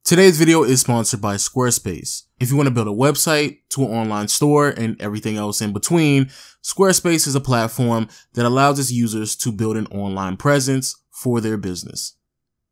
Today's video is sponsored by Squarespace. If you want to build a website to an online store and everything else in between, Squarespace is a platform that allows its users to build an online presence for their business.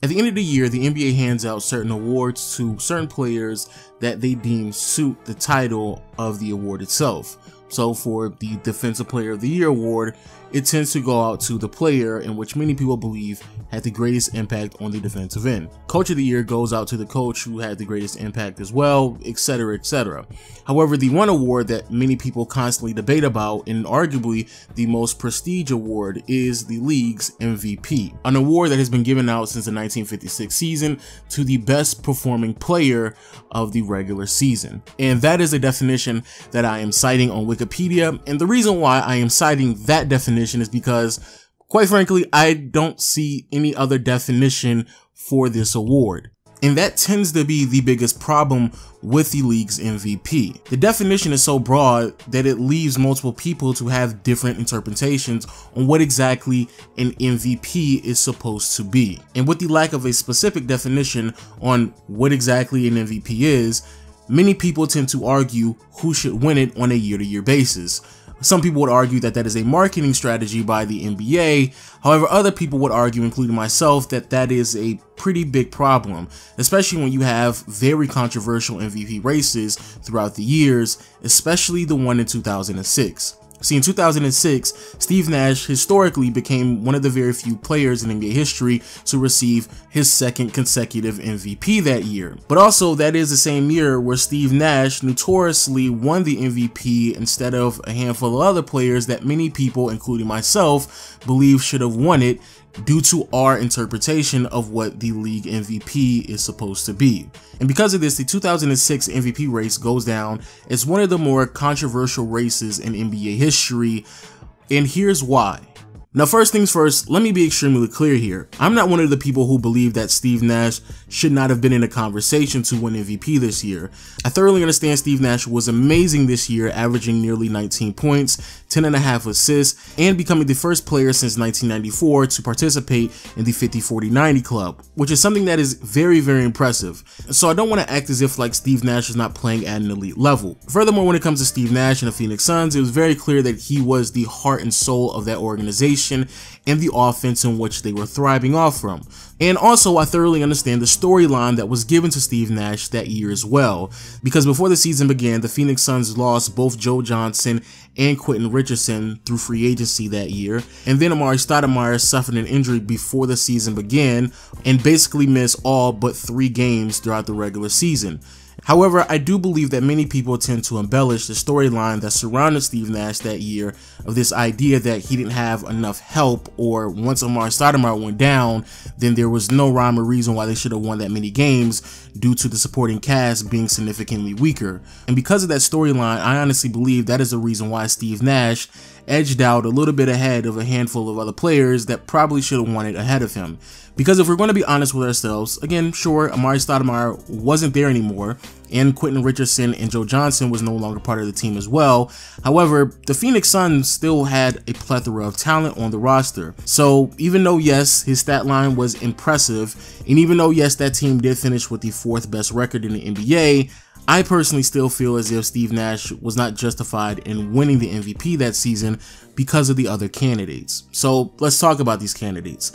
At the end of the year, the NBA hands out certain awards to certain players that they deem suit the title of the award itself. So for the Defensive Player of the Year award, it tends to go out to the player in which many people believe had the greatest impact on the defensive end. Coach of the Year goes out to the coach who had the greatest impact as well, etc., etc. However, the one award that many people constantly debate about, and arguably the most prestige award, is the league's MVP, an award that has been given out since the 1956 season to the best performing player of the regular season. And that is a definition that I am citing on Wikipedia, and the reason why I am citing that definition is because, quite frankly, I don't see any other definition for this award. And that tends to be the biggest problem with the league's MVP. The definition is so broad that it leaves multiple people to have different interpretations on what exactly an MVP is supposed to be. And with the lack of a specific definition on what exactly an MVP is, many people tend to argue who should win it on a year-to-year basis. Some people would argue that that is a marketing strategy by the NBA. However, other people would argue, including myself, that that is a pretty big problem, especially when you have very controversial MVP races throughout the years, especially the one in 2006. See, in 2006, Steve Nash historically became one of the very few players in NBA history to receive his second consecutive MVP that year. But also, that is the same year where Steve Nash notoriously won the MVP instead of a handful of other players that many people, including myself, believe should have won it due to our interpretation of what the league MVP is supposed to be. And because of this, the 2006 MVP race goes down as one of the more controversial races in NBA history, and here's why. Now, first things first, let me be extremely clear here. I'm not one of the people who believe that Steve Nash should not have been in a conversation to win MVP this year. I thoroughly understand Steve Nash was amazing this year, averaging nearly 19 points, 10.5 assists, and becoming the first player since 1994 to participate in the 50-40-90 club, which is something that is very, very impressive. So I don't want to act as if like Steve Nash is not playing at an elite level. Furthermore, when it comes to Steve Nash and the Phoenix Suns, it was very clear that he was the heart and soul of that organization and the offense in which they were thriving off from. And also, I thoroughly understand the storyline that was given to Steve Nash that year as well, because before the season began, the Phoenix Suns lost both Joe Johnson and Quentin Richardson through free agency that year, and then Amari Stoudemire suffered an injury before the season began and basically missed all but 3 games throughout the regular season. However, I do believe that many people tend to embellish the storyline that surrounded Steve Nash that year of this idea that he didn't have enough help, or once Amari Stoudemire went down, then there was no rhyme or reason why they should have won that many games due to the supporting cast being significantly weaker. And because of that storyline, I honestly believe that is the reason why Steve Nash edged out a little bit ahead of a handful of other players that probably should have won it ahead of him. Because if we're going to be honest with ourselves, again, sure, Amari Stoudemire wasn't there anymore, and Quentin Richardson and Joe Johnson was no longer part of the team as well. However, the Phoenix Suns still had a plethora of talent on the roster. So even though, yes, his stat line was impressive, and even though, yes, that team did finish with the 4th best record in the NBA, I personally still feel as if Steve Nash was not justified in winning the MVP that season because of the other candidates. So let's talk about these candidates.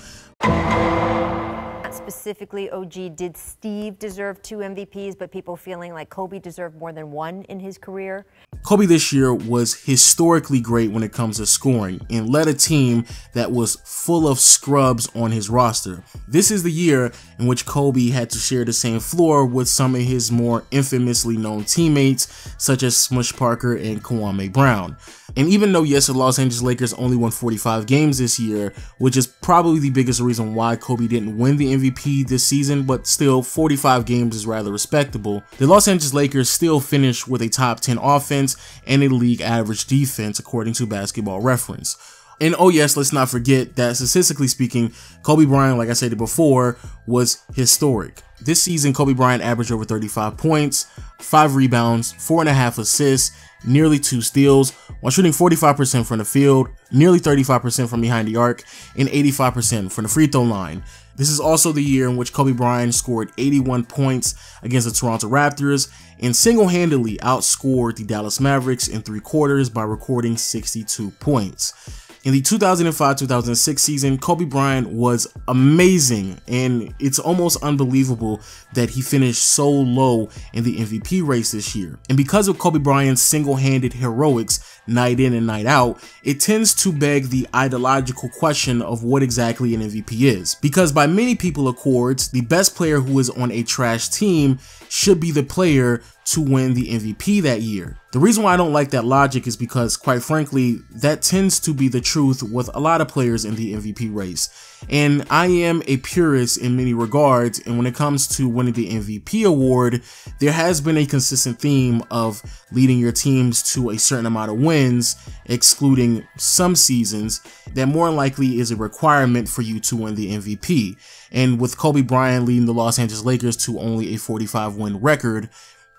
Specifically, OG, did Steve deserve 2 MVPs, but people feeling like Kobe deserved more than 1 in his career? Kobe this year was historically great when it comes to scoring and led a team that was full of scrubs on his roster. This is the year in which Kobe had to share the same floor with some of his more infamously known teammates, such as Smush Parker and Kwame Brown. And even though, yes, the Los Angeles Lakers only won 45 games this year, which is probably the biggest reason why Kobe didn't win the MVP this season, but still 45 games is rather respectable, the Los Angeles Lakers still finished with a top 10 offense and a league average defense according to Basketball Reference. And oh yes, let's not forget that statistically speaking, Kobe Bryant, like I said before, was historic. This season, Kobe Bryant averaged over 35 points, 5 rebounds, 4.5 assists, nearly 2 steals, while shooting 45% from the field, nearly 35% from behind the arc, and 85% from the free throw line. This is also the year in which Kobe Bryant scored 81 points against the Toronto Raptors and single-handedly outscored the Dallas Mavericks in 3 quarters by recording 62 points. In the 2005-2006 season, Kobe Bryant was amazing, and it's almost unbelievable that he finished so low in the MVP race this year. And because of Kobe Bryant's single-handed heroics night in and night out, it tends to beg the ideological question of what exactly an MVP is. Because by many people's accords, the best player who is on a trash team should be the player to win the MVP that year. The reason why I don't like that logic is because, quite frankly, that tends to be the truth with a lot of players in the MVP race. And I am a purist in many regards, and when it comes to winning the MVP award, there has been a consistent theme of leading your teams to a certain amount of wins, excluding some seasons, that more than likely is a requirement for you to win the MVP. And with Kobe Bryant leading the Los Angeles Lakers to only a 45-win record,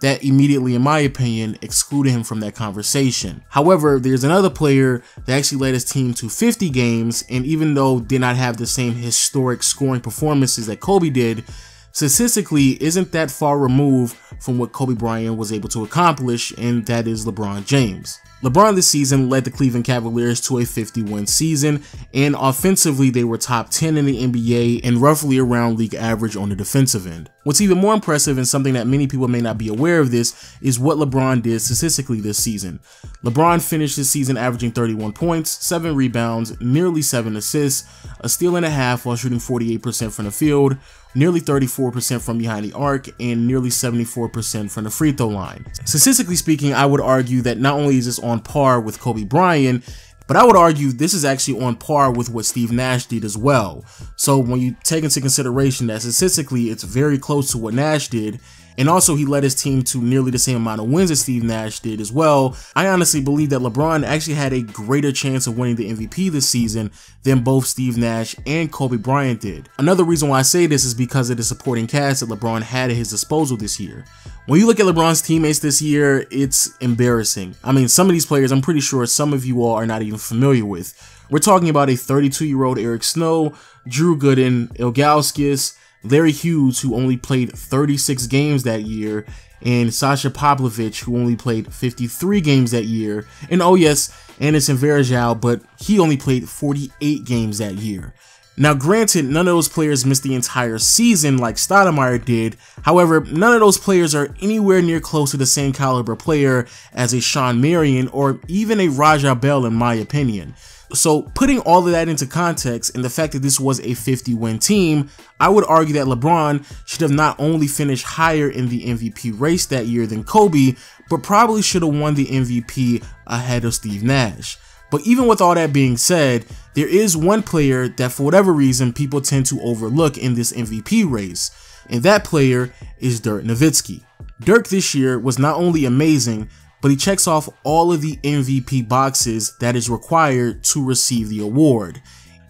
that immediately, in my opinion, excluded him from that conversation. However, there's another player that actually led his team to 50 games, and even though did not have the same historic scoring performances that Kobe did, statistically isn't that far removed from what Kobe Bryant was able to accomplish, and that is LeBron James. LeBron this season led the Cleveland Cavaliers to a 50-win season, and offensively they were top 10 in the NBA and roughly around league average on the defensive end. What's even more impressive, and something that many people may not be aware of this, is what LeBron did statistically this season. LeBron finished this season averaging 31 points, 7 rebounds, nearly 7 assists, a steal and a half while shooting 48% from the field, nearly 34% from behind the arc, and nearly 74% from the free throw line. Statistically speaking, I would argue that not only is this on par with Kobe Bryant, but I would argue this is actually on par with what Steve Nash did as well. So when you take into consideration that statistically it's very close to what Nash did, and also he led his team to nearly the same amount of wins as Steve Nash did as well, I honestly believe that LeBron actually had a greater chance of winning the MVP this season than both Steve Nash and Kobe Bryant did. Another reason why I say this is because of the supporting cast that LeBron had at his disposal this year. When you look at LeBron's teammates this year, it's embarrassing. I mean, some of these players I'm pretty sure some of you all are not even familiar with. We're talking about a 32-year-old Eric Snow, Drew Gooden, Ilgauskas, Larry Hughes, who only played 36 games that year, and Sasha Pavlovich, who only played 53 games that year, and oh yes, Anderson Varejao, but he only played 48 games that year. Now granted, none of those players missed the entire season like Stoudemire did. However, none of those players are anywhere near close to the same caliber player as a Shawn Marion or even a Raja Bell in my opinion. So putting all of that into context and the fact that this was a 50-win team, I would argue that LeBron should have not only finished higher in the MVP race that year than Kobe, but probably should have won the MVP ahead of Steve Nash. But even with all that being said, there is one player that for whatever reason people tend to overlook in this MVP race, and that player is Dirk Nowitzki. Dirk this year was not only amazing, but he checks off all of the MVP boxes that is required to receive the award.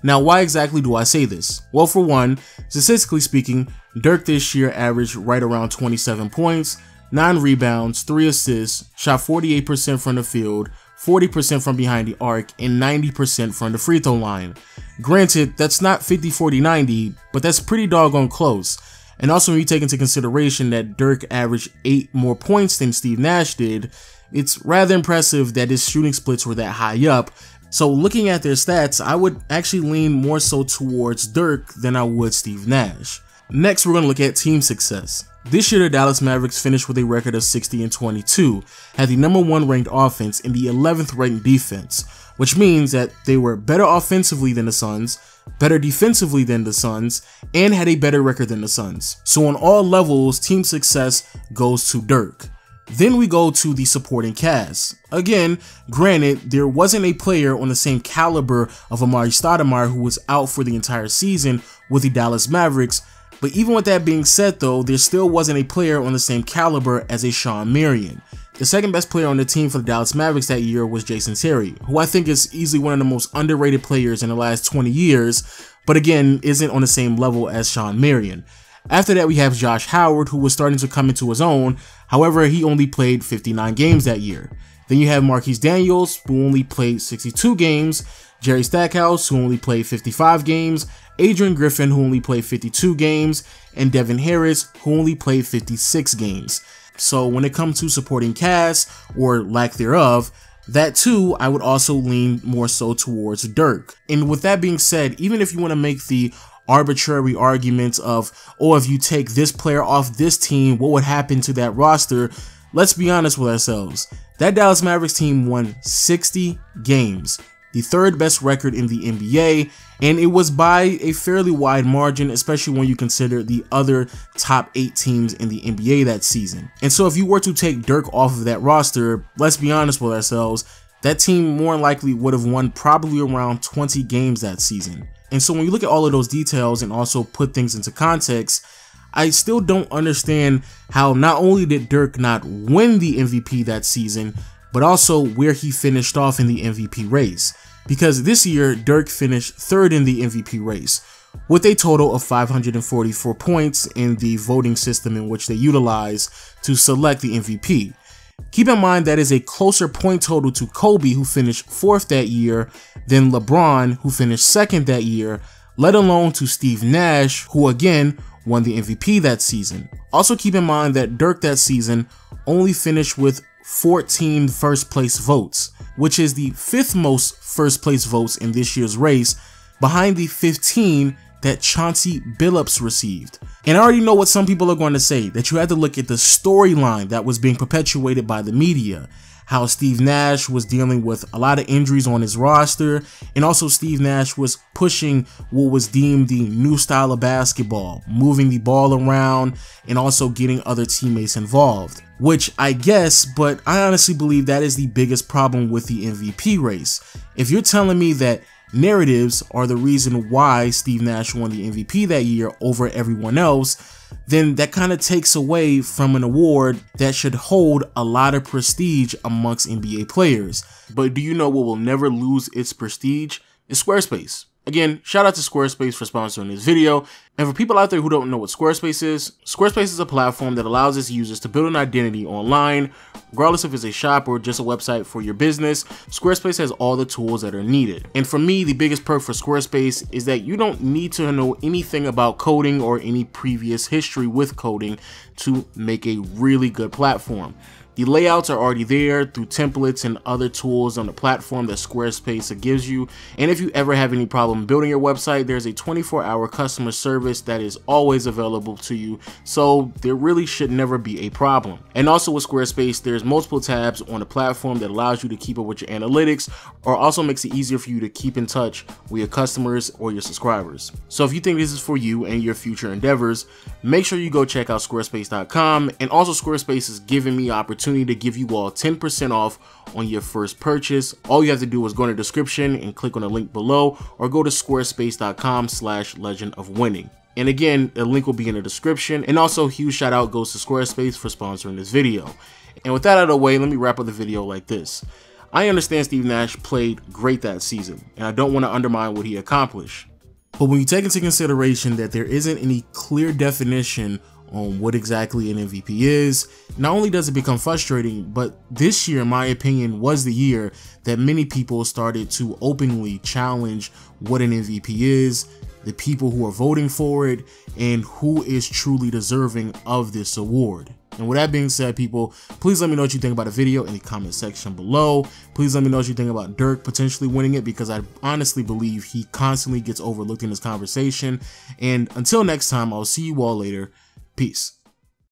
Now, why exactly do I say this? Well, for one, statistically speaking, Dirk this year averaged right around 27 points, 9 rebounds, 3 assists, shot 48% from the field, 40% from behind the arc, and 90% from the free throw line. Granted, that's not 50-40-90, but that's pretty doggone close. And also when you take into consideration that Dirk averaged 8 more points than Steve Nash did, it's rather impressive that his shooting splits were that high up. So looking at their stats, I would actually lean more so towards Dirk than I would Steve Nash. Next, we're going to look at team success. This year, the Dallas Mavericks finished with a record of 60-22, had the #1 ranked offense and the 11th ranked defense, which means that they were better offensively than the Suns, better defensively than the Suns, and had a better record than the Suns. So on all levels, team success goes to Dirk. Then we go to the supporting cast. Again, granted, there wasn't a player on the same caliber of Amari Stoudemire who was out for the entire season with the Dallas Mavericks, but even with that being said though, there still wasn't a player on the same caliber as a Shawn Marion. The second best player on the team for the Dallas Mavericks that year was Jason Terry, who I think is easily one of the most underrated players in the last 20 years, but again, isn't on the same level as Shawn Marion. After that, we have Josh Howard, who was starting to come into his own. However, he only played 59 games that year. Then you have Marquise Daniels, who only played 62 games, Jerry Stackhouse, who only played 55 games, Adrian Griffin, who only played 52 games, and Devin Harris, who only played 56 games. So when it comes to supporting cast, or lack thereof, that too, I would also lean more so towards Dirk. And with that being said, even if you want to make the arbitrary arguments of, oh, if you take this player off this team, what would happen to that roster? Let's be honest with ourselves. That Dallas Mavericks team won 60 games, the third best record in the NBA, and it was by a fairly wide margin, especially when you consider the other top 8 teams in the NBA that season. And so if you were to take Dirk off of that roster, let's be honest with ourselves, that team more likely would have won probably around 20 games that season. And so when you look at all of those details and also put things into context, I still don't understand how not only did Dirk not win the MVP that season, but also where he finished off in the MVP race. Because this year, Dirk finished third in the MVP race, with a total of 544 points in the voting system in which they utilize to select the MVP. Keep in mind that is a closer point total to Kobe, who finished 4th that year, than LeBron, who finished 2nd that year, let alone to Steve Nash, who again won the MVP that season. Also keep in mind that Dirk that season only finished with 14 first place votes, which is the 5th most first place votes in this year's race, behind the 15 that Chauncey Billups received. And I already know what some people are going to say, that you had to look at the storyline that was being perpetuated by the media, how Steve Nash was dealing with a lot of injuries on his roster, and also Steve Nash was pushing what was deemed the new style of basketball, moving the ball around and also getting other teammates involved. Which I guess, but I honestly believe that is the biggest problem with the MVP race. If you're telling me that narratives are the reason why Steve Nash won the MVP that year over everyone else, then that kind of takes away from an award that should hold a lot of prestige amongst NBA players. But do you know what will never lose its prestige? It's Squarespace. Again, shout out to Squarespace for sponsoring this video. And for people out there who don't know what Squarespace is a platform that allows its users to build an identity online, regardless if it's a shop or just a website for your business. Squarespace has all the tools that are needed. And for me, the biggest perk for Squarespace is that you don't need to know anything about coding or any previous history with coding to make a really good platform. The layouts are already there through templates and other tools on the platform that Squarespace gives you. And if you ever have any problem building your website, there's a 24-hour customer service that is always available to you. So there really should never be a problem. And also with Squarespace, there's multiple tabs on the platform that allows you to keep up with your analytics, or also makes it easier for you to keep in touch with your customers or your subscribers. So if you think this is for you and your future endeavors, make sure you go check out squarespace.com. And also Squarespace is giving me opportunity to give you all 10% off on your first purchase. All you have to do is go in the description and click on the link below, or go to squarespace.com/legendofwinning. And again, the link will be in the description. And also, huge shout out goes to Squarespace for sponsoring this video. And with that out of the way, let me wrap up the video like this. I understand Steve Nash played great that season, and I don't want to undermine what he accomplished. But when you take into consideration that there isn't any clear definition on what exactly an MVP is, not only does it become frustrating, but this year, in my opinion, was the year that many people started to openly challenge what an MVP is, the people who are voting for it, and who is truly deserving of this award. And with that being said, people, please let me know what you think about the video in the comment section below. Please let me know what you think about Dirk potentially winning it, because I honestly believe he constantly gets overlooked in this conversation. And until next time, I'll see you all later. Peace.